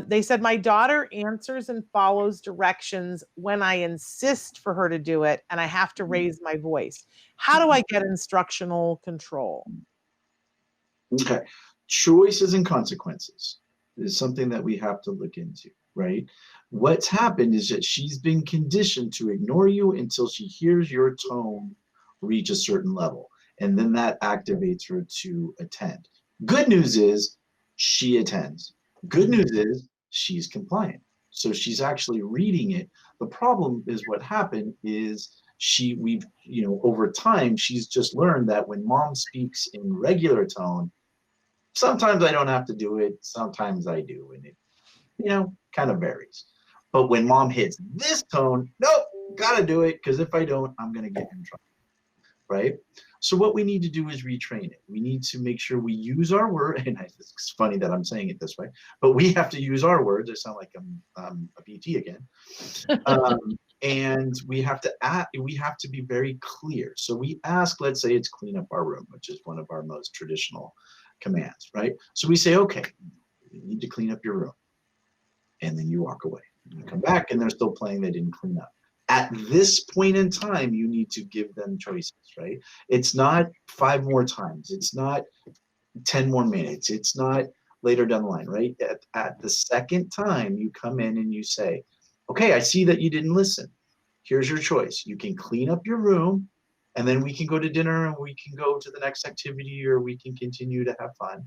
They said, my daughter answers and follows directions when I insist for her to do it, and I have to raise my voice. How do I get instructional control? Okay. Choices and consequences is something that we have to look into, right? What's happened is that she's been conditioned to ignore you until she hears your tone reach a certain level. And then that activates her to attend. Good news is she attends. Good news is she's compliant. So she's actually reading it. The problem is what happened is over time, she's just learned that when mom speaks in regular tone, sometimes I don't have to do it. Sometimes I do. And it, kind of varies. But when mom hits this tone, nope, got to do it. Because if I don't, I'm going to get in trouble. Right? So what we need to do is retrain it. We need to make sure we use our word. And it's funny that I'm saying it this way, but we have to use our words. I sound like I'm a PT again. And we have to be very clear. So we ask, let's say it's clean up our room, which is one of our most traditional commands, right? So we say, okay, you need to clean up your room. And then you walk away. You come back and they're still playing, they didn't clean up. At this point in time, you need to give them choices, right? It's not 5 more times. It's not 10 more minutes. It's not later down the line, right? At the second time, you come in and you say, okay, I see that you didn't listen. Here's your choice. You can clean up your room, and then we can go to dinner, and we can go to the next activity, or we can continue to have fun,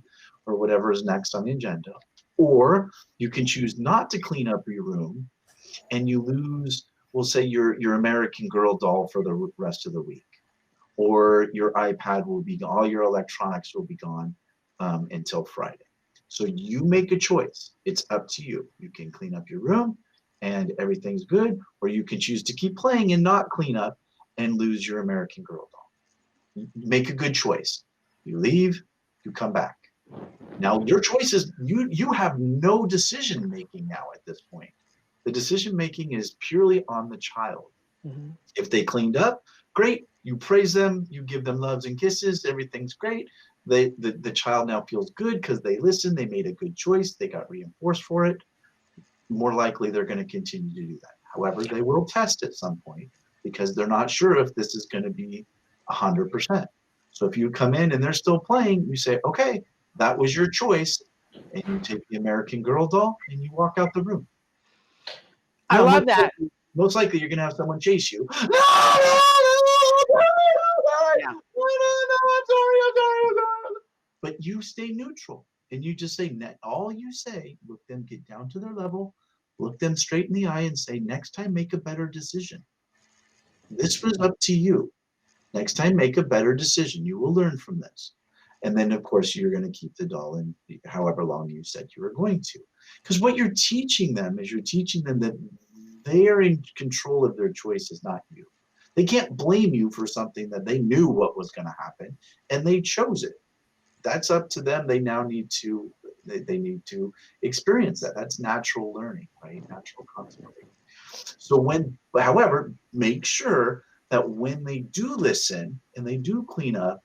or whatever is next on the agenda. Or you can choose not to clean up your room, and you lose, we'll say, your American Girl doll for the rest of the week. Or your iPad will be gone, all your electronics will be gone until Friday. So you make a choice. It's up to you. You can clean up your room and everything's good, or you can choose to keep playing and not clean up and lose your American Girl doll. You make a good choice. You leave, you come back. Now your choice is, you have no decision making now at this point. The decision making is purely on the child. Mm-hmm. If they cleaned up, great. You praise them, you give them loves and kisses, everything's great. The child now feels good because they listened, they made a good choice, they got reinforced for it. More likely they're going to continue to do that. However, they will test at some point because they're not sure if this is going to be 100%. So if you come in and they're still playing, you say, okay, that was your choice, and you take the American Girl doll and you walk out the room. I love that. Most likely you're going to have someone chase you. No, I'm sorry. But you stay neutral and you just say, all you say, look them, get down to their level, look them straight in the eye and say, next time, make a better decision. This was up to you. Next time, make a better decision. You will learn from this. And then, of course, you're going to keep the doll in however long you said you were going to. Because what you're teaching them is you're teaching them that they are in control of their choices, not you. They can't blame you for something that they knew what was going to happen, and they chose it. That's up to them. They now need to experience that. That's natural learning, right? Natural consequence. So however, make sure that when they do listen and they do clean up,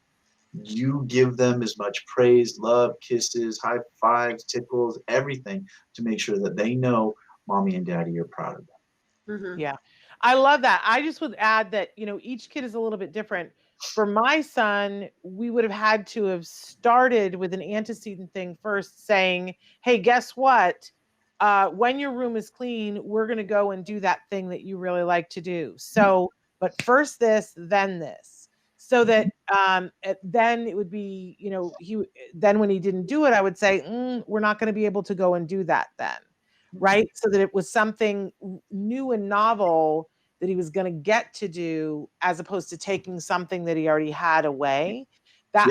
you give them as much praise, love, kisses, high fives, tickles, everything to make sure that they know mommy and daddy are proud of them. Mm-hmm. Yeah. I love that. I just would add that, each kid is a little bit different. For my son, we would have had to have started with an antecedent thing first, saying, hey, guess what? When your room is clean, we're going to go and do that thing that you really like to do. So, but first this, then this. So that then it would be, then when he didn't do it, I would say, we're not going to be able to go and do that then. Right? So that it was something new and novel that he was going to get to do, as opposed to taking something that he already had away. That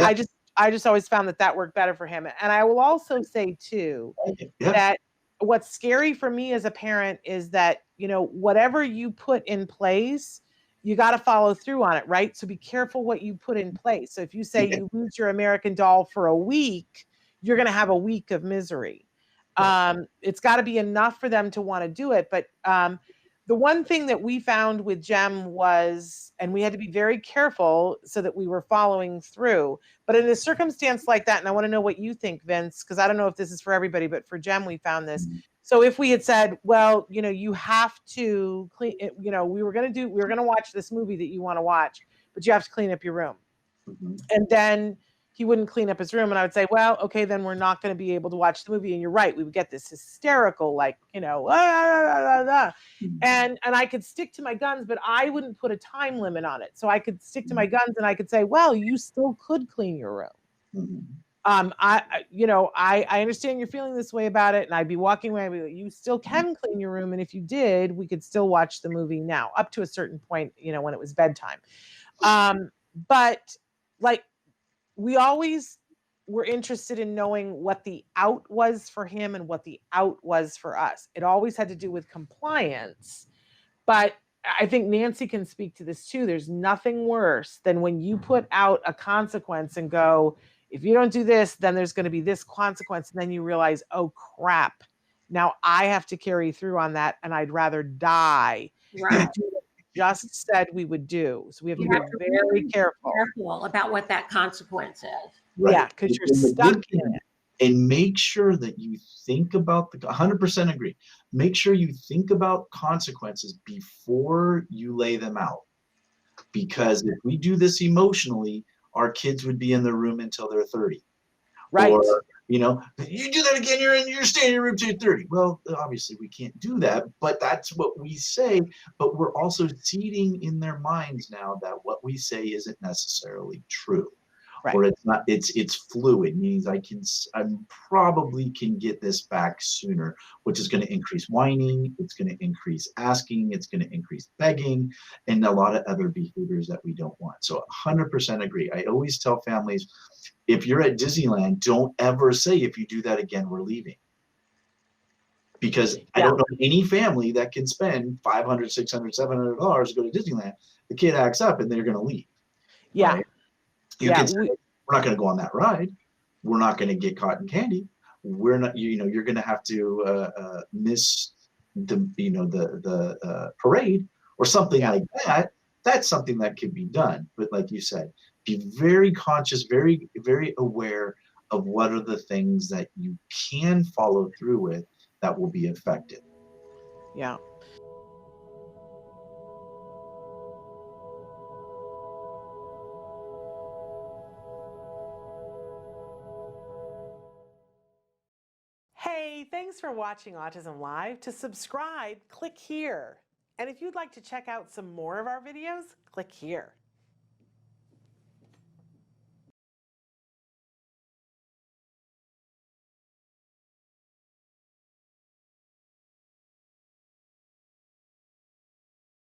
I just always found that worked better for him. And I will also say too, that what's scary for me as a parent is that, whatever you put in place, you got to follow through on it, right? So be careful what you put in place. So if you say you lose your American doll for a week, you're going to have a week of misery. It's got to be enough for them to want to do it. But The one thing that we found with Jem was, and we had to be very careful so that we were following through, but in a circumstance like that, and I want to know what you think, Vince, because I don't know if this is for everybody, but for Jem, we found this. So if we had said, well, you have to clean, we were going to watch this movie that you want to watch, but you have to clean up your room. Mm-hmm. And then he wouldn't clean up his room. And I would say, well, okay, then we're not going to be able to watch the movie. And you're right. We would get this hysterical, like, and I could stick to my guns, but I wouldn't put a time limit on it. So I could stick to my guns and I could say, well, you still could clean your room. I understand you're feeling this way about it. And I'd be walking away. I'd be like, you still can clean your room. And if you did, we could still watch the movie now up to a certain point, when it was bedtime. But like, we always were interested in knowing what the out was for him and what the out was for us. It always had to do with compliance. But I think Nancy can speak to this too. There's nothing worse than when you put out a consequence and go, if you don't do this, then there's going to be this consequence. And then you realize, oh, crap. Now I have to carry through on that. And I'd rather die than do what we just said we would do. So we have to be very careful about what that consequence is. Right. Yeah, because you're stuck in it. And make sure that you think about 100% agree. Make sure you think about consequences before you lay them out. Because if we do this emotionally, our kids would be in the room until they're 30. Right. Or, you do that again, you're staying in your room till you're 30. Well, obviously we can't do that, but that's what we say. But we're also seeding in their minds now that what we say isn't necessarily true. Right. Or it's not, it's fluid, means I probably can get this back sooner, which is going to increase whining, it's going to increase asking, it's going to increase begging, and a lot of other behaviors that we don't want. So 100% agree. I always tell families, if you're at Disneyland, don't ever say, if you do that again, we're leaving. Because I don't know any family that can spend $500, $600, $700 to go to Disneyland. The kid acts up and they're going to leave. Yeah. Right? We're not going to go on that ride. We're not going to get cotton candy. We're not, you're going to have to miss the parade or something like that. That's something that could be done. But like you said, be very conscious, very, very aware of what are the things that you can follow through with that will be effective. Yeah. Hey, thanks for watching Autism Live. To subscribe, click here. And if you'd like to check out some more of our videos, click here.